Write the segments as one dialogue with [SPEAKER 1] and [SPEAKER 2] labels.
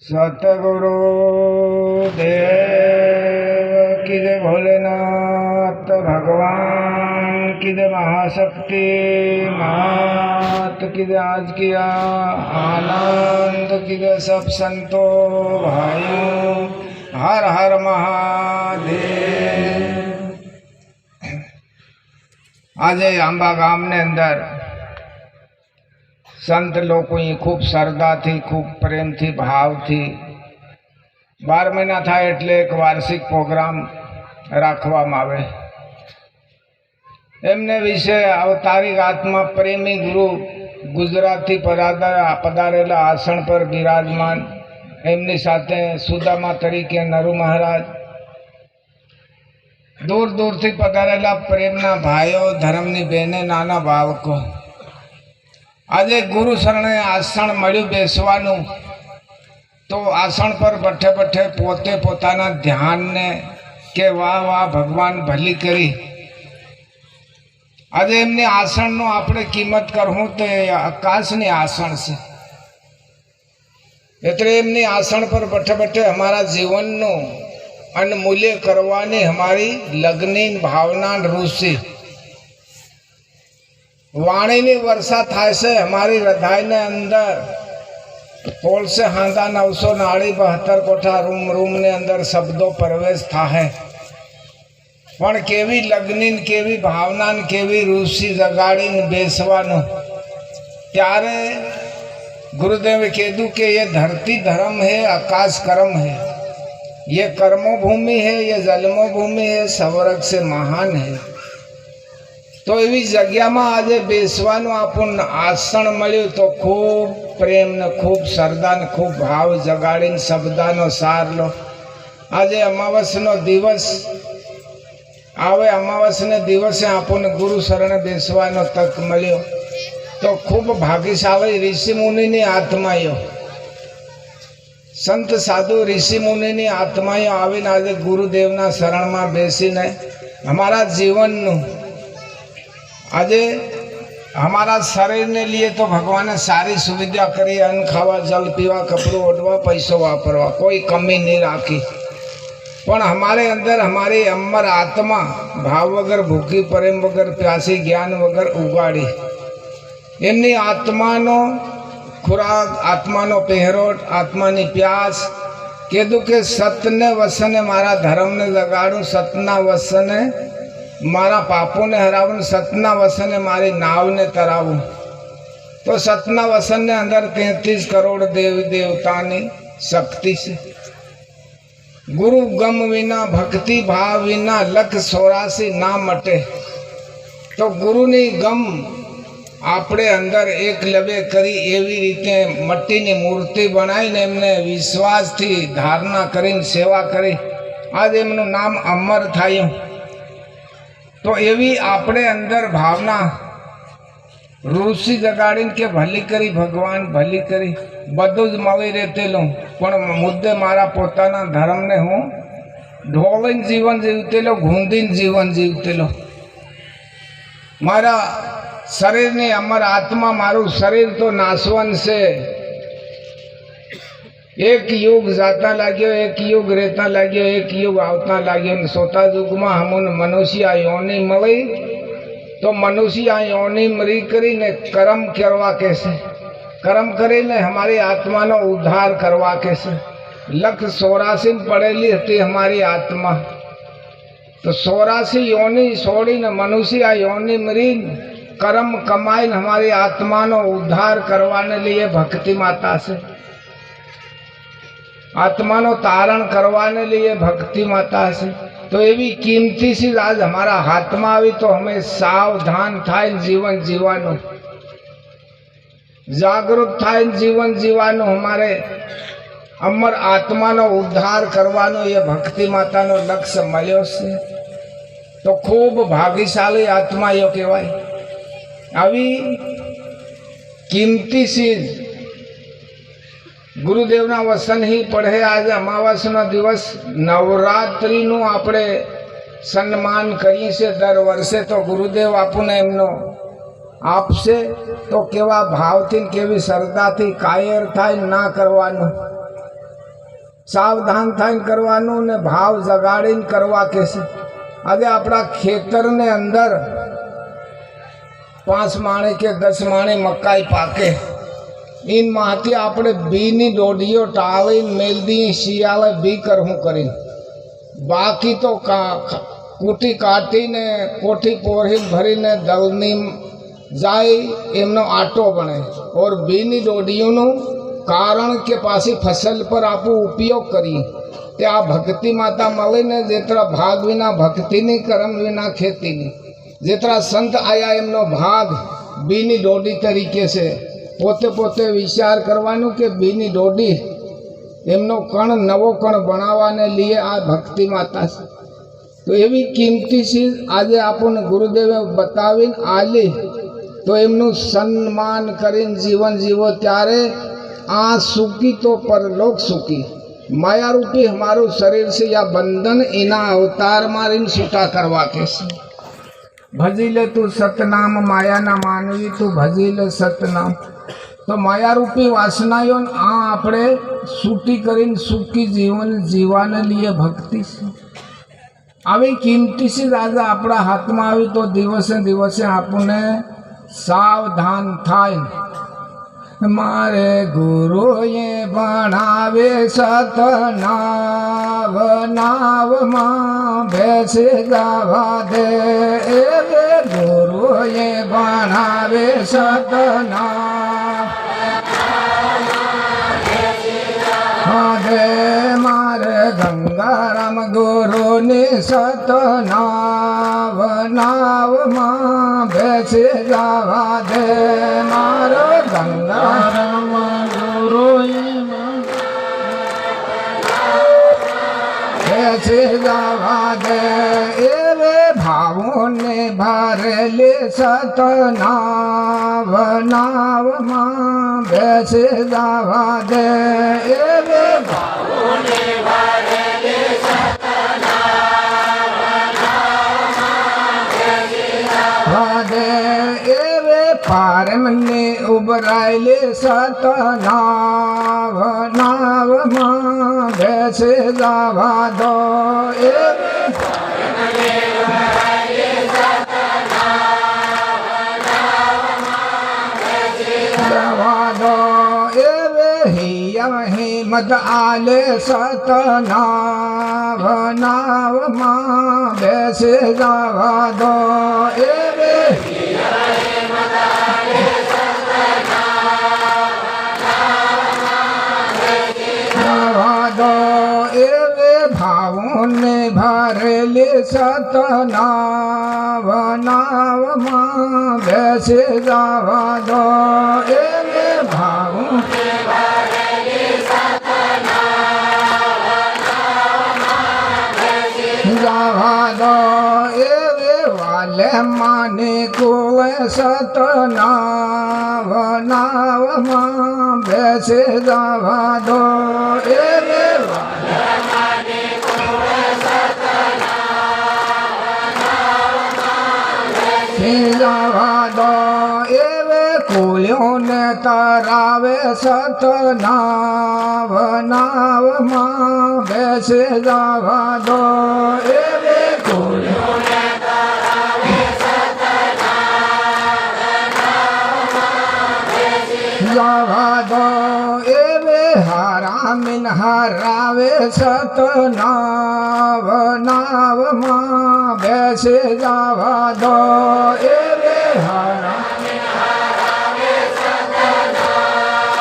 [SPEAKER 1] सतगुरु देव की जय, भोलेनाथ भगवान की जय, महाशक्ति मात की जय, आज किया आनंद की जय, सब संतों भाइयों हर हर महादेव। आज आंबा गाम ने अंदर संत लोग खूब श्रद्धा थी, खूब प्रेम थी, भाव थी 12 महीना था एटले एक वार्षिक प्रोग्राम राखवामां आवे। एमने विषे अवतारिक आत्मा प्रेमी गुरु गुजरात थी पधारेला आसन पर विराजमान, एमनी साथे सुदामा तरीके नरु महाराज, दूर दूर थी पधारेला प्रेमना भाईओ, धर्मनी बहने, नाना बाळको। आज गुरु शरणे आसन मळ्युं बेसवानुं, तो आसन पर बैठे बैठे पोते पोताना ध्यान ने के वाह वाह भगवान भली करी। आज एमनी आसन नो आपणे किंमत करहूं तो आकाशनी आसन से, एटले एमनी आसन पर बैठे बैठे हमारा जीवन नो अनमूल्य करवानी हमारी लग्नी भावना रूसी वाणी नी वर्षा थाय से हमारी हृदय ने अंदर पोल से हांदा 900 नाड़ी 72 कोठा रूम रूम ने अंदर शब्दों प्रवेश था है, पण केवी लग्नीन केवी भावनान केवी रूसी जगाड़ी बेसवानो। त्यारे गुरुदेव केदू के ये धरती धर्म है, आकाश कर्म है, ये कर्मो भूमि है, ये जलमो भूमि है, स्वर्ग से महान है। तो एवी जग्या में आज बेसवानुं आपन आसन मळ्युं तो खूब प्रेम ने खूब श्रद्धा ने खूब भाव जगाड़ीने शब्दानो सार लो। आज अमावस्यानो दिवस आवे, अमावस्या दिवसे आपने गुरु शरणे बेसवानो तक मळ्यो तो खूब भाग्यशाली ऋषि मुनि आत्माओ, संत साधु ऋषि मुनि आत्माओ आवीने आज गुरुदेवना शरण में बेसीने हमारा जीवन आज हमारा शरीर ने लिए तो भगवान ने सारी सुविधा करी, अन्न खावा, जल पीवा, कपड़ों ओढ़वा, पैसों वापरवा, कोई कमी नहीं राखी। पण हमारे अंदर हमारी अमर आत्मा भाव वगर भूखी, प्रेम वगर प्यासी, ज्ञान वगर उगाड़ी। एमनी आत्मानो खुराक, आत्मानो पहेरोट, आत्मानी प्यास कीधुं के सतने वसने मारा धर्म ने जगाड़ू, सतना वसने मारा पापों ने हरावन, सतना वसन मारी नाव ने तरावू। तो सतना वसन ने अंदर 33 करोड़ देवी देवतानी शक्ति से गुरु गम विना भक्ति भाव विना 184 ना मटे। तो गुरु ने गम आपणे अंदर एक लबे करी एवी रीते मट्टी नी मूर्ति बनाई ने एमने विश्वास थी धारणा करीने सेवा करी, आज एमनु नाम अमर थायुं। तो एवी आपणे अंदर भावना रूसी जगाड़ीने के भली करी भगवान भली करी, बधुं ज मळी रहेतेलुं पण मुद्दे मारा पोताना धर्म ने हूँ ढोळीने जीवन जीवतेलो, घूंधीने जीवन जीवतेलो। मारा शरीर ने अमर आत्मा मारू शरीर तो नासवन से एक युग जाता लाग्यो, एक युग रहता लाग्यो, एक युग आवता लाग्यो। सोता युग में हमने मनुष्य योनि मळी तो मनुष्य योनि मरी करीने कर्म करवा कैसे, कर्म करीने हमारी आत्मा नो उद्धार करवा कैसे। 184 पड़ेली थी हमारी आत्मा, तो 84 योनि छोड़ीने मनुष्य योनि मरी कर्म कमाईने हमारी आत्मा नो उद्धार करवाने लिए भक्ति माता से, आत्मा नो तारण करवाने लिए भक्ति माता से। तो एवी कीमती सी आज हमारा हाथ में आई तो हमें सावधान थाय जीवन जीवानो, जागृत थाय जीवन जीवानो, हमारे अमर आत्मा नो उद्धार करवानो ये भक्ति माता नो लक्ष्य मळ्यो छे। तो खूब भाग्यशाली आत्माओ कहेवाय। आवी कीमती सी गुरुदेवना वसन ही पढ़े। आज अमावास्या दिवस नवरात्रि नु आपणे सन्मान करीए छे दर वर्षे। तो गुरुदेव आपने एमनो आपसे तो केवा भाव थी केवी श्रद्धा थी कायर थाय ना करवानुं। સાવધાન થઈને કરવાનું ને ભાવ જગાડીને કરવા કે છે. આજે આપણા ખેતરને અંદર 5 માણે કે 10 માણે મકાઈ પાકે, इन माथी આપણે બીની ડોડીઓ ટાળીને મેલ દી શિયાળે બી કરવું કરીને, બાકી તો કૂટી કાઢીને કોઠી પોરી ભરીને દળની જાય એમનો આટો બને. ઓર બીની ડોડીઓનું કારણ કે પાછી ફસલ પર આપણું ઉપયોગ કરીએ તે આ ભક્તિ માતા મળીને જેતરા ભાગ વિના ભક્તિની કર્મ વિના ખેતીની, જેતરા સંત આયા એમનો ભાગ બીની ડોડી તરીકે છે. પોતે પોતે વિચાર કરવાનું કે બીની ડોડી એમનો કણ નવો કણ બનાવવાને લીએ આ ભક્તિ માતા છે. તો એવી કિંમતી ચીજ આજે આપણને ગુરુદેવે બતાવીને આલી, તો એમનું સન્માન કરીને જીવન જીવો ત્યારે આ સુખી તો પરલોક સુખી. માયારૂપી હમારું શરીર છે, યા બંધન એના અવતાર મારીને છૂટા કરવા કે છે. ભજી લે તું સતનામ માયાના માનવી, તું ભજી લે સતનામ. તો માયારૂપી વાસનાઓ આ આપણે છૂટી કરીને સુખી જીવન જીવાને લીએ ભક્તિ છે. આવી કિંમતી ચીજ આજે આપણા હાથમાં આવી તો દિવસે દિવસે આપણને સાવધાન થાય. મારે ગુરુએ ભણાવે સતનાવ, નાવમાં બેસે જવા દે. ગુરુએ ભણાવે સતનાવ દે. મારે ગંગારામ ગુરુની સતનાવ, નાવમાં બેસે જવા દે. મારો ગંગારામ ગુરુએ બેસે જવા દે. એવે ભાવોને ભરેલે સતનાવ, નાવમાં બેસે જવા દે. એવે ભાવોને ભરેલે સતનાવ, નાવમાં બેસે જવા દે. એવે પારમને ઉભરાયેલે સતનાવ, નાવમાં બેસે જવા દો. એવે હિમત આલે સતનાવ, નાવમાં બેસે જવા દો. એવે જવા દો. એવે ભાવોને ભરેલે સતનાવ, નાવમાં બેસે જવા દો. એવે ભાવો જવા દો. એવે વાલે માને કોવે સતનાવ, નાવમાં બેસે જવા દો. એવે વાલે માને કોવે સતનાવ, નાવમાં બેસે જવા દો. એવે કોળીઓને તરાવે સતનાવ, નાવમાં બેસે જવા દો. એવે કોળીઓને તરાવે સતનાવ, નાવમાં બેસે જવા દો. એવે હરામીન હરાવે સતનાવ, નાવમાં બેસે જવા દો. એવે હરામીન હરાવે સતનાવ,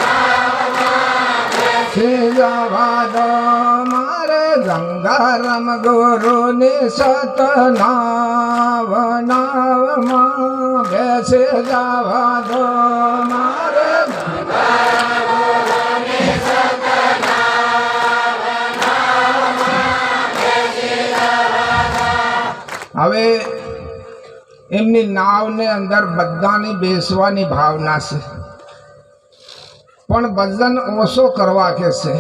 [SPEAKER 1] નાવમાં બેસે જવા દો. મારે ગંગારામ ગુરુની સતનાવ, નાવમાં બેસે જવા દો. મારે ગંગારામ ગુરુની સતનાવ, નાવમાં બેસે જવા દો. હવે એમની નાવને અંદર બધાની બેસવાની ભાવના છે, પણ ભજન ઓછો કરવા કે છે.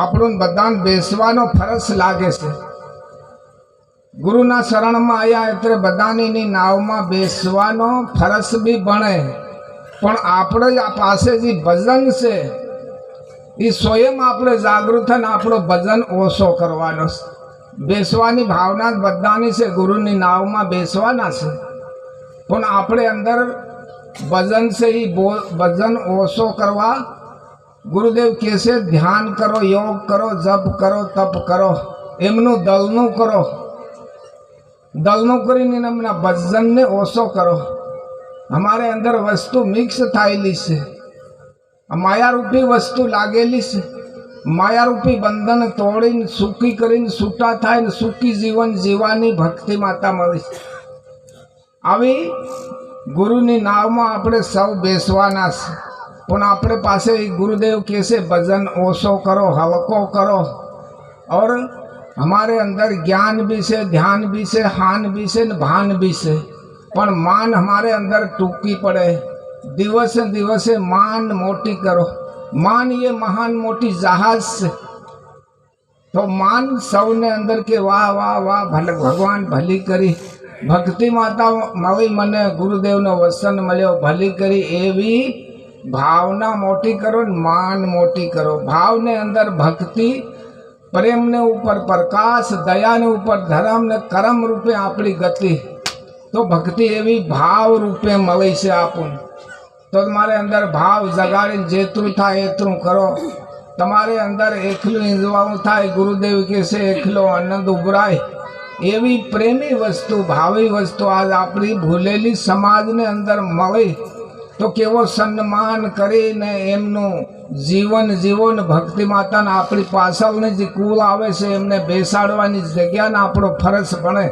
[SPEAKER 1] આપણું બધાને બેસવાનો ફરજ લાગે છે. ગુરુના શરણમાં આવ્યા એટલે બધાની નાવમાં બેસવાનો ફરજ બી બને, પણ આપણે આ પાસે જે ભજન છે એ સ્વયં આપણે જાગૃત થઈને આપણો ભજન ઓછો કરવાનો છે. બેસવાની ભાવના જ બધાની છે, ગુરુની નાવમાં બેસવાના છે, પણ આપણે અંદર ભજન છે એ ભજન ઓછો કરવા ગુરુદેવ કહેશે ધ્યાન કરો, યોગ કરો, જપ કરો, તપ કરો, એમનું દલનું કરો, દલનું કરીને એમના ભજનને ઓછો કરો. અમારે અંદર વસ્તુ મિક્સ થયેલી છે, માયારૂપી વસ્તુ લાગેલી છે. માયારૂપી બંધન તોડીને સુખી કરીને છૂટા થાય ને સુખી જીવન જીવવાની ભક્તિ માતા મળી છે. આવી ગુરુની નાવમાં આપણે સૌ બેસવાના છે, પણ આપણે પાસે ગુરુદેવ કહેશે ભજન ઓછો કરો, હલકો કરો. और हमारे अंदर ज्ञान भी से, ध्यान भी से, हान भी से, भान भी से, पर मान हमारे अंदर टूकी पड़े. दिवसे दिवसे मान मोटी करो. मान ये महान मोटी जहाज से, तो मान सबने अंदर के वाह वाह वाह भगवान भली करी, भक्ति माता मળી મને ગુરુદેવનો વસન મળ્યો, ભલી કરી એવી ભાવના મોટી કરો, માન મોટી કરો. ભાવને અંદર ભક્તિ, પ્રેમને ઉપર પ્રકાશ, દયાને ઉપર ધર્મ ને કર્મ રૂપે આપણી ગતિ. તો ભક્તિ એવી ભાવ રૂપે મળી છે આપણને. તો તમારે અંદર ભાવ જગાડીને જેટલું થાય એટલું કરો. તમારે અંદર એકલું ઈંજવાનું થાય, ગુરુદેવ કહેશે એકલો આનંદ ઉભરાય. એવી પ્રેમી વસ્તુ, ભાવી વસ્તુ આજ આપણી ભૂલેલી સમાજને અંદર મળી, તો કેવો સન્માન કરીને એમનું જીવન જીવો ને ભક્તિ માતાને આપણી પાછળની જે કુલ આવે છે એમને બેસાડવાની જગ્યાને આપણો ફરજ બને.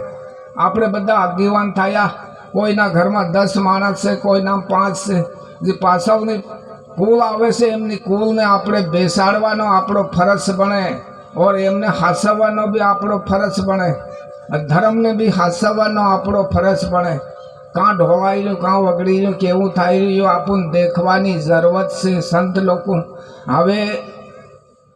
[SPEAKER 1] આપણે બધા આગેવાન થયા, કોઈના ઘરમાં 10 માણસ છે, કોઈના 5 છે, જે પાછળની કુલ આવે છે એમની કુલને આપણે બેસાડવાનો આપણો ફરજ બને. ઓર એમને હાસવવાનો બી આપણો ફરજ બને, ધર્મને બી હાસવવાનો આપણો ફરજ બને. કાં ઢોવાઈ રહ્યું, કાં વગડી રહ્યું, કેવું થઈ રહ્યું આપણને દેખવાની જરૂરત છે. સંત લોકો હવે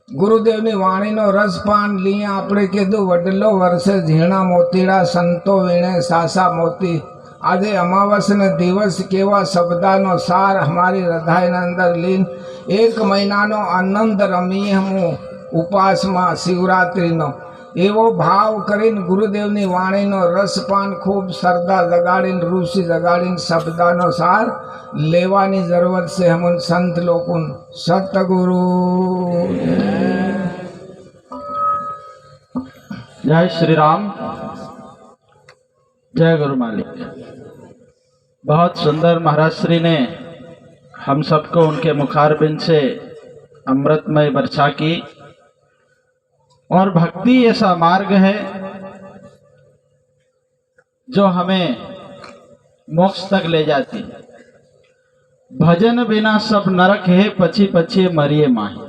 [SPEAKER 1] ગુરુદેવની વાણીનો રસપાન લઈએ. આપણે કીધું વડલો વર્ષે ઝીણા મોતીડા, સંતો વીણે સાસા મોતી. આજે અમાવસને દિવસ કેવા શબ્દાનો સાર અમારી હૃદયના અંદર લીન 1 મહિનાનો આનંદ રમીએ હું ઉપાસમાં શિવરાત્રિનો. એવો ભાવ કરીને ગુરુદેવની વાણીનો રસપાન ખૂબ શ્રદ્ધા જગાડીને, ઋષિ જગાડીને શબ્દાનો સાર લેવાની જરૂરત છે હમણાં સંત લોકોને. સતગુરુ
[SPEAKER 2] जय श्री राम, जय गुरु मालिक। बहुत सुंदर महाराज श्री ने हम सबको उनके मुखारबिंद से अमृतमय वर्षा की। और भक्ति ऐसा मार्ग है जो हमें मोक्ष तक ले जाती। भजन बिना सब नरक है, पची पची मरिए माही।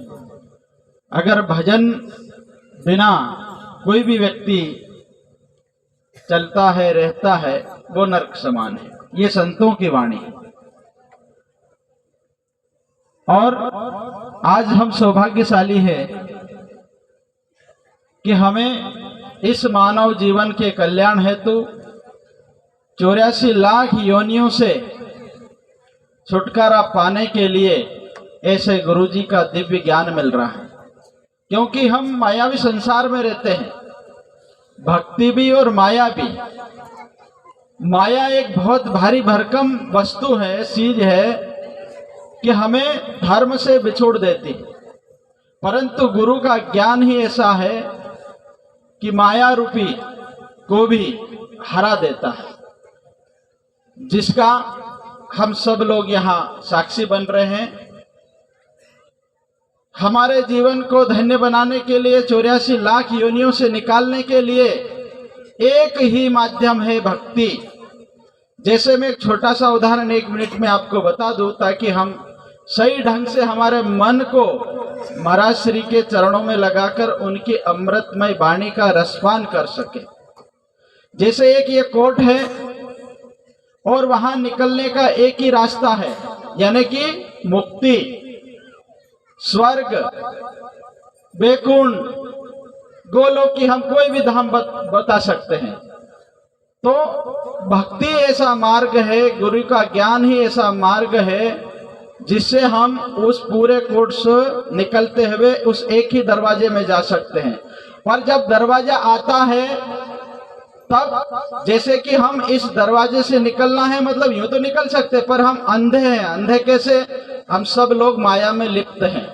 [SPEAKER 2] अगर भजन बिना कोई भी व्यक्ति चलता है, रहता है, वो नरक समान है। ये संतों की वाणी है। और आज हम सौभाग्यशाली है कि हमें इस मानव जीवन के कल्याण हेतु 84 लाख योनियों से छुटकारा पाने के लिए ऐसे गुरुजी का दिव्य ज्ञान मिल रहा है। क्योंकि हम मायावी संसार में रहते हैं, भक्ति भी और माया भी। माया एक बहुत भारी भरकम वस्तु है, चीज है कि हमें धर्म से बिछोड़ देती। परंतु गुरु का ज्ञान ही ऐसा है कि माया रूपी को भी हरा देता है, जिसका हम सब लोग यहाँ साक्षी बन रहे हैं। हमारे जीवन को धन्य बनाने के लिए, 84 लाख योनियों से निकालने के लिए एक ही माध्यम है भक्ति। जैसे मैं एक छोटा सा उदाहरण 1 मिनट में आपको बता दूं, ताकि हम सही ढंग से हमारे मन को महाराज श्री के चरणों में लगाकर उनकी अमृतमय वाणी का रसपान कर सके। जैसे एक ये कोट है और वहां निकलने का एक ही रास्ता है, यानी कि मुक्ति, स्वर्ग, बैकुंठ, गोलोक की हम कोई भी धाम बता सकते हैं। तो भक्ति ऐसा मार्ग है, गुरु का ज्ञान ही ऐसा मार्ग है जिससे हम उस पूरे कोर्ट से निकलते हुए उस एक ही दरवाजे में जा सकते हैं। पर जब दरवाजा आता है तब जैसे कि हम इस दरवाजे से निकलना है, मतलब यूं तो निकल सकते, पर हम अंधे हैं। अंधे कैसे? हम सब लोग माया में लिप्त हैं,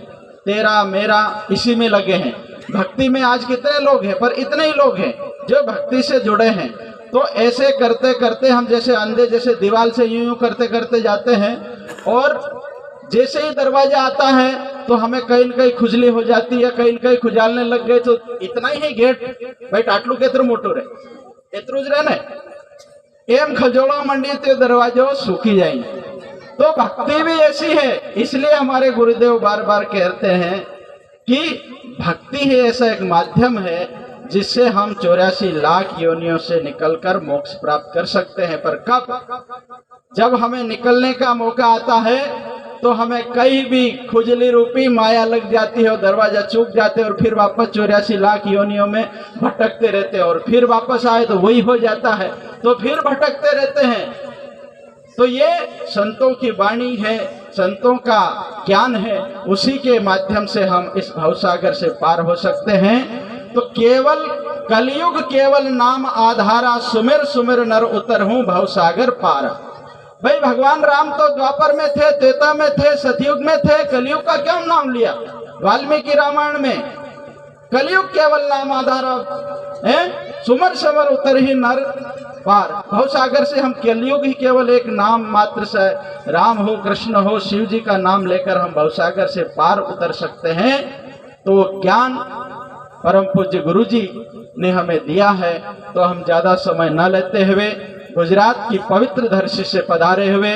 [SPEAKER 2] तेरा मेरा इसी में लगे हैं। भक्ति में आज कितने लोग हैं? पर इतने ही लोग हैं जो भक्ति से जुड़े हैं। तो ऐसे करते करते हम जैसे अंधे, जैसे दीवार से यूं यूं करते करते जाते हैं, और जैसे ही दरवाजा आता है तो हमें कहीं न कहीं खुजली हो जाती है, कहीं न कहीं खुजालने लग गए। तो इतना ही है गेट, भाई टाटलू केतरू मोटू रे, एतरू ज रहे ने, एम खजोड़ा मंडी ते दरवाजो सूखी जाएंगे। तो भक्ति भी ऐसी है। इसलिए हमारे गुरुदेव बार बार कहते हैं कि भक्ति ही ऐसा एक माध्यम है जिससे हम 84 लाख योनियों से निकलकर मोक्ष प्राप्त कर सकते हैं। पर कब? जब हमें निकलने का मौका आता है तो हमें कहीं भी खुजली रूपी माया लग जाती है और दरवाजा चूक जाते हैं, और फिर वापस 84 लाख योनियों में भटकते रहते हैं, और फिर वापस आए तो वही हो जाता है, तो फिर भटकते रहते हैं। तो ये संतों की वाणी है, संतों का ज्ञान है, उसी के माध्यम से हम इस भवसागर से पार हो सकते हैं। तो केवल कलयुग केवल नाम आधारा, सुमिर सुमिर नर उतर हूं भवसागर पार। भाई भगवान राम तो द्वापर में थे, त्रेता में थे, सतयुग में थे, कलयुग का क्यों नाम लिया? वाल्मीकि रामायण में कलयुग केवल नाम आधारा है, सुमर समर उतर ही नर पार। भवसागर से हम कलयुग ही केवल एक नाम मात्र से, राम हो, कृष्ण हो, शिव जी का नाम लेकर हम भवसागर से पार उतर सकते हैं। तो ज्ञान परम पूज्य गुरु जी ने हमें दिया है। तो हम ज्यादा समय न लेते हुए गुजरात की पवित्र धरती से पधारे हुए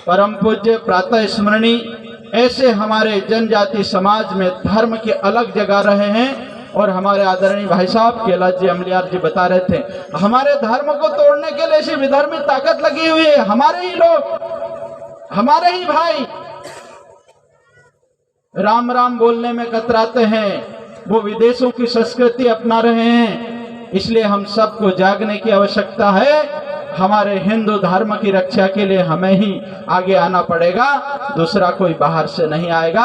[SPEAKER 2] परम पूज्य प्रातः स्मरणी ऐसे हमारे जनजाति समाज में धर्म के अलग जगह रहे हैं, और हमारे आदरणीय भाई साहब कैलाश जी अमलियार जी बता रहे थे, हमारे धर्म को तोड़ने के लिए ऐसी विधर्मी ताकत लगी हुई है। हमारे ही लोग, हमारे ही भाई राम राम बोलने में कतराते हैं, वो विदेशों की संस्कृति अपना रहे हैं। इसलिए हम सबको जागने की आवश्यकता है। हमारे हिंदू धर्म की रक्षा के लिए हमें ही आगे आना पड़ेगा, दूसरा कोई बाहर से नहीं आएगा।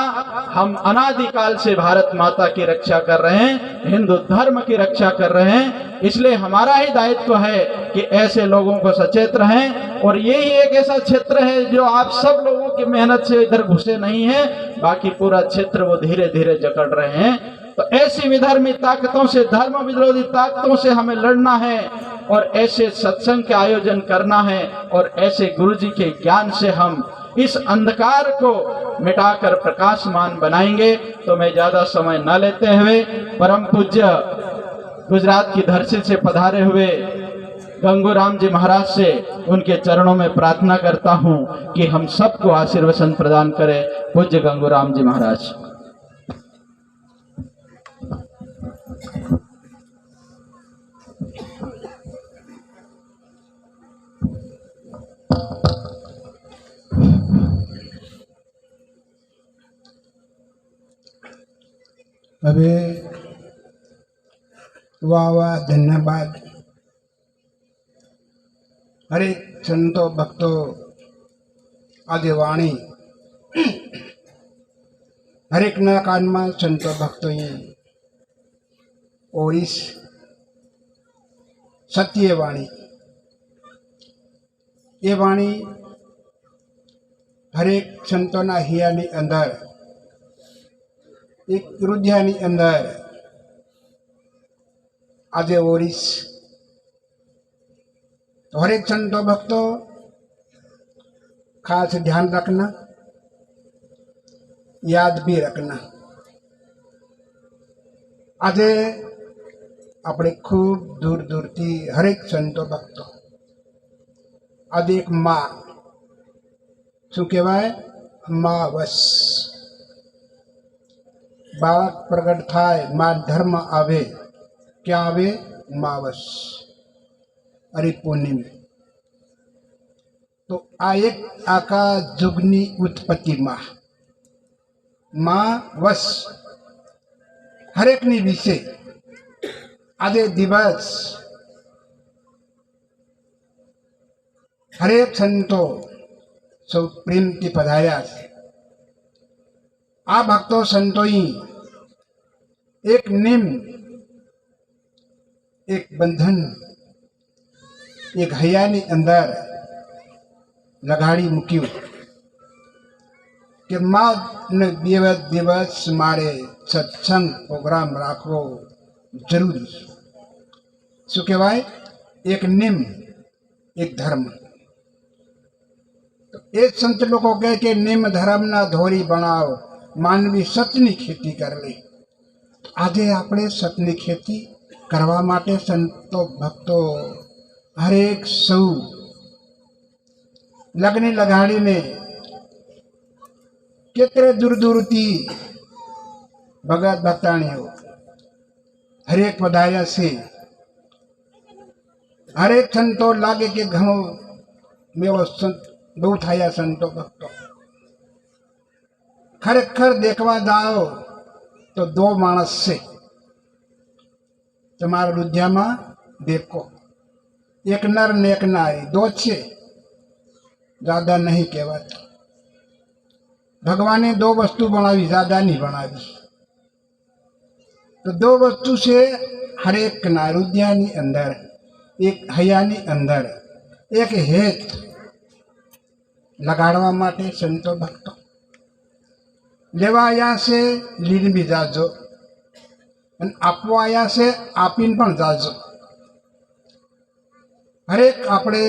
[SPEAKER 2] हम अनादिकाल से भारत माता की रक्षा कर रहे हैं, हिंदू धर्म की रक्षा कर रहे हैं। इसलिए हमारा ही दायित्व है कि ऐसे लोगों को सचेत रहें। और यही एक ऐसा क्षेत्र है जो आप सब लोगों की मेहनत से इधर घुसे नहीं है, बाकी पूरा क्षेत्र वो धीरे धीरे जकड़ रहे हैं। तो ऐसी विधर्मी ताकतों से, धर्म विरोधी ताकतों से हमें लड़ना है, और ऐसे सत्संग के आयोजन करना है, और ऐसे गुरु जी के ज्ञान से हम इस अंधकार को मिटाकर प्रकाशमान बनाएंगे। तो मैं ज्यादा समय न लेते हुए परम पूज्य गुजरात की धरती से पधारे हुए गंगूराम जी महाराज से उनके चरणों में प्रार्थना करता हूं कि हम सबको आशीर्वचन प्रदान करें। पूज्य गंगूराम जी महाराज।
[SPEAKER 3] હવે વાહ વાહ ધન્યવાદ। હરેક સંતો ભક્તો આદિ વાણી હરેકના કાનમાં સંતો ભક્તોએ ઓરિસ સત્ય વાણી, એ વાણી હરેક સંતોના હિયાની અંદર, એક હૃદયની અંદર આજે ઓરિસ। तो हर एक संतो भक्तों खास ध्यान रखना, याद भी रखना। आजे अपने खूब दूर दूर थी हर एक संतो भक्तों आज एक माँ शू कहवाय माँ वश बालक प्रगट थाय, माँ धर्म आवे, क्या आवे? माँ वश अरे पूर्णिम। तो आ एक आका जुगनी उत्पत्ति माँ वश हरेक नी विषय आदे दिवस हरेक संतो સૌ પ્રેમથી પધાર્યા છે. આ ભક્તો સંતોઈ એક નિયમ, એક બંધન, એક હૈયાની અંદર લગાડી મૂક્યું કે માને દિવસ મારે સત્સંગ પ્રોગ્રામ રાખવો જરૂરી છે. શું કહેવાય? એક નિયમ, એક ધર્મ. એ સંત લોકો કહે કે નિયમ ધર્મના ધોરી બનાવ, માનવી સતની ખેતી કરી લે. આજે આપણે સતની ખેતી કરવા માટે સંતો ભક્તો હરેક સૌ લગ્ન લગાડીને કેટલે દૂર દૂરથી ભગત ભક્તાણીઓ હરેક પધાર્યા છે. હરેક સંતો લાગે કે ઘણો મેળો બહુ થયા સંતો ભક્તો. ખરેખર દેખવા જાઓ તો 2 માણસ છે તમારા લુધિયામાં. દેખો, એક નર ને એક નારી, 2 છે, જ્યાદા નહીં કહેવાતા. ભગવાને 2 વસ્તુ બનાવી, જ્યાદા નહીં બનાવી. તો 2 વસ્તુ છે હરેક ના રુધિયાની અંદર, એક હૈયાની અંદર, એક હેત લગાડવા માટે સંતો ભક્તો લેવા આવ્યા છે. લીન બી જાજો અને આપવા આવ્યા છે, આપીને પણ જાજો. હરેક આપણે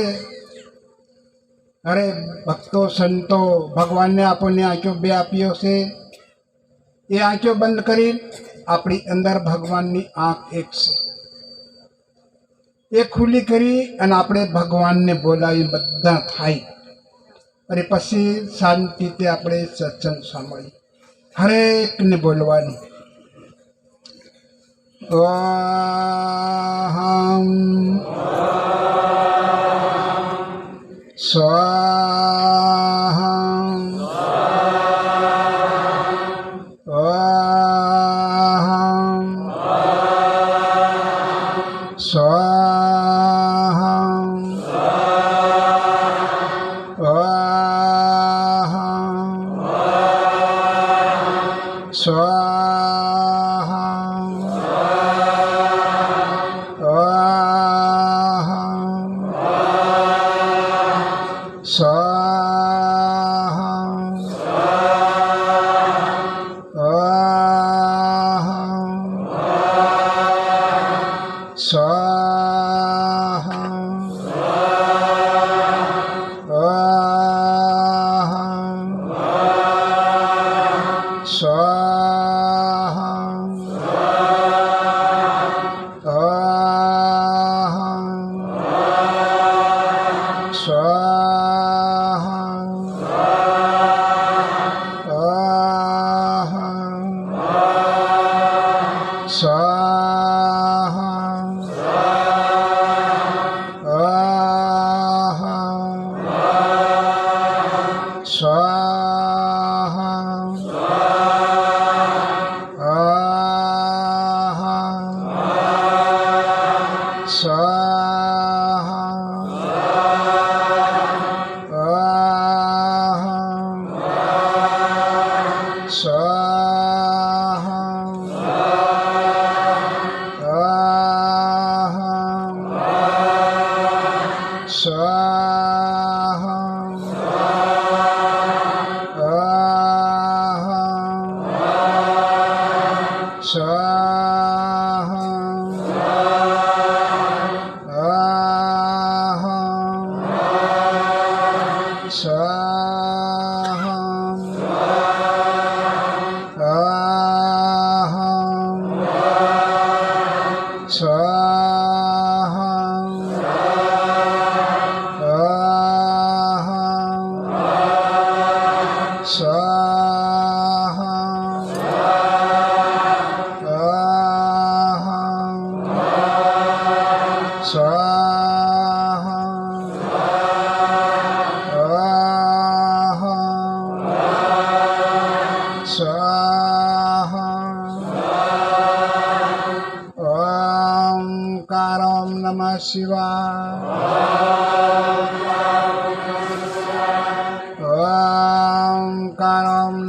[SPEAKER 3] અરે ભક્તો સંતો ભગવાનને આપણને આંખો 2 આપ્યો છે. એ આંખો બંધ કરી આપણી અંદર ભગવાનની આંખ એક છે, એ ખુલ્લી કરી અને આપણે ભગવાનને બોલાવી બધા થાય. અને પછી શાંતિથી આપણે સત્સંગ સાંભળીએ. હરેકને બોલવાનું અહમ સ્વાહમ અહમ સ્વાહમ સ્વાહા ओंकारं नमः शिवाय।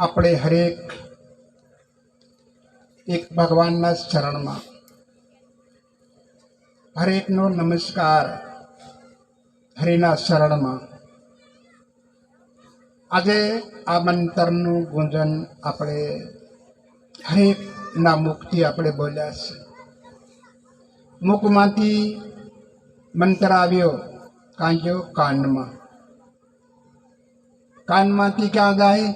[SPEAKER 3] આપણે હરેક એક ભગવાનના શરણમાં હરેકનો નમસ્કાર હરિના શરણમાં. આજે આ મંત્રનું ગુંજન આપણે હરેકના મુખથી આપણે બોલ્યા છે. મુખમાંથી મંત્ર આવ્યો કાંજો કાનમાં, કાનમાંથી ક્યાં જાય?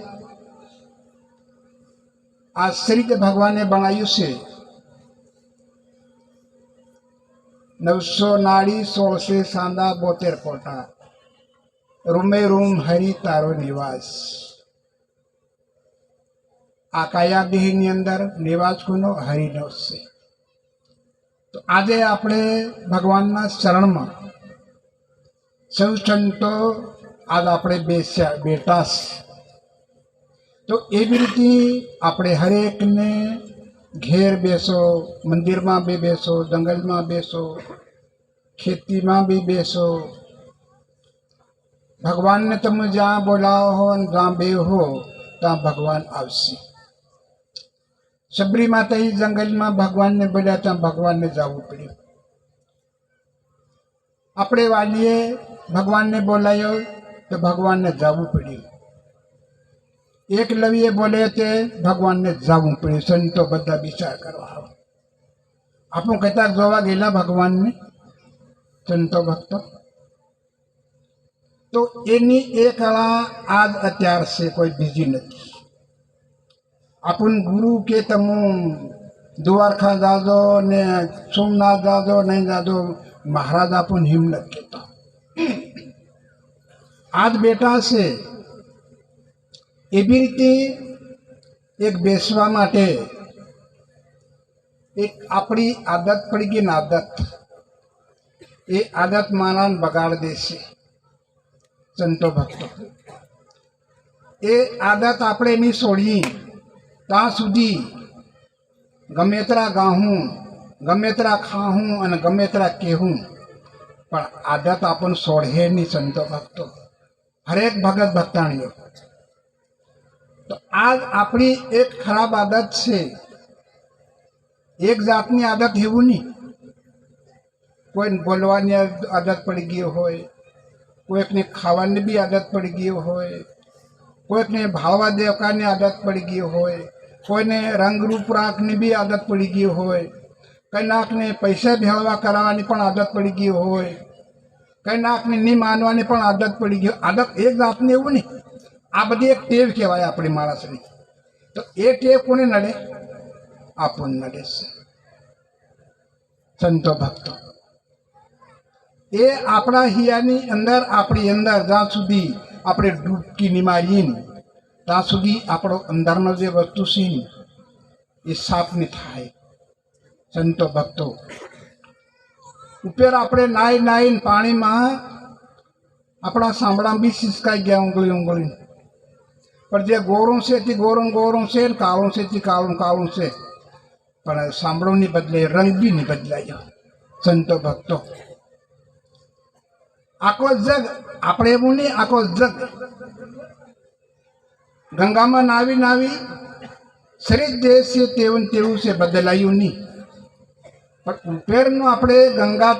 [SPEAKER 3] આ શરીર ભગવાને બનાવ્યું છે. 900 નાડી 16 સાંદા 72 કોટા, રૂમે રૂમ હરિ તારો નિવાસ. આ કાયા દેહની અંદર નિવાસ કોનો? હરિનો છે. તો આજે આપણે ભગવાનના શરણમાં સૌ સંતો આજ આપણે બેઠા છે. તો એવી રીતે આપણે હરેકને ઘેર બેસો, મંદિરમાં બી બેસો, જંગલમાં બેસો, ખેતીમાં બી બેસો, ભગવાનને તમે જ્યાં બોલાવો હો અને જ્યાં બેહો ત્યાં ભગવાન આવશે. સબરી માતા જંગલમાં ભગવાનને બોલ્યા ત્યાં ભગવાનને જવું પડ્યું. આપણે વાલીએ ભગવાનને બોલાયો તો ભગવાનને જવું પડ્યું. એકલવ્ય બોલે તે ભગવાનને જવું પડ્યું. સંતો બધા વિચાર કરવા આવો. આપણું કહેતા જોવા ગયેલા ભગવાનને સંતો ભક્તો. તો એની એ કળા આજ અત્યાર છે, કોઈ બીજી નથી. આપણ ગુરુ કે તમે દ્વારકા જાજો ને સોમનાથ જાજો નહીં જાજો, મહારાજ આપણ હિમ નથી કહેતા. આજ બેઠા છે એવી રીતે એક બેસવા માટે એક આપણી આદત પડી ગઈ ને આદત, એ આદત માનવાને બગાડ દેશે સંતો ભક્તો. એ આદત આપણે નહીં છોડીએ ત્યાં સુધી ગમે તેરા ગાહું, ગમે તેરા ખાહું અને ગમે તેરા કહેવું, પણ આદત આપણને છોડે નહીં સંતો ભક્તો, હરેક ભગત ભક્તાણીઓ. તો આજ આપણી એક ખરાબ આદત છે. એક જાતની આદત એવું નહીં. કોઈ બોલવાની આદત પડી ગઈ હોય, કોઈકને ખાવાની બી આદત પડી ગઈ હોય, કોઈકને ભાવવા દેવકાની આદત પડી ગઈ હોય, કોઈને રંગરૂપ રાખની બી આદત પડી ગઈ હોય, કઈ નાકને પૈસા ભેળવા કરાવવાની પણ આદત પડી ગઈ હોય, કઈ નાકને નહીં માનવાની પણ આદત પડી ગઈ. આદત એક જાતની એવું નહીં. આ બધી એક ટેવ કહેવાય આપણી માણસની. તો એ ટેવ કોને નડે? આપણને નડે છે સંતો ભક્તો. એ આપણા હિયાની અંદર, આપણી અંદર જ્યાં સુધી આપણે ડૂબકી નહીં મારીએ ને ત્યાં સુધી આપણો અંદરનો જે વસ્તુ છે ને એ સાફ નહીં થાય સંતો ભક્તો. ઉપર આપણે નાઈને પાણીમાં આપણા સાંભળા બી સિસકાઈ ગયા ઊંઘળી. પણ જે ગોરું છે તે ગોરું છે, ને કાળું છે તે કાળું છે, પણ સાંભળો નહીં બદલે, રંગ બી નહીં બદલાયો સંતો ભક્તો. આખો જગ આપણે એવું નહીં, આખો જગ ગંગામાં નાવી શરીર દેશ છે તેવું છે, બદલાયું નહીં. પણ ઉપરનું આપણે ગંગા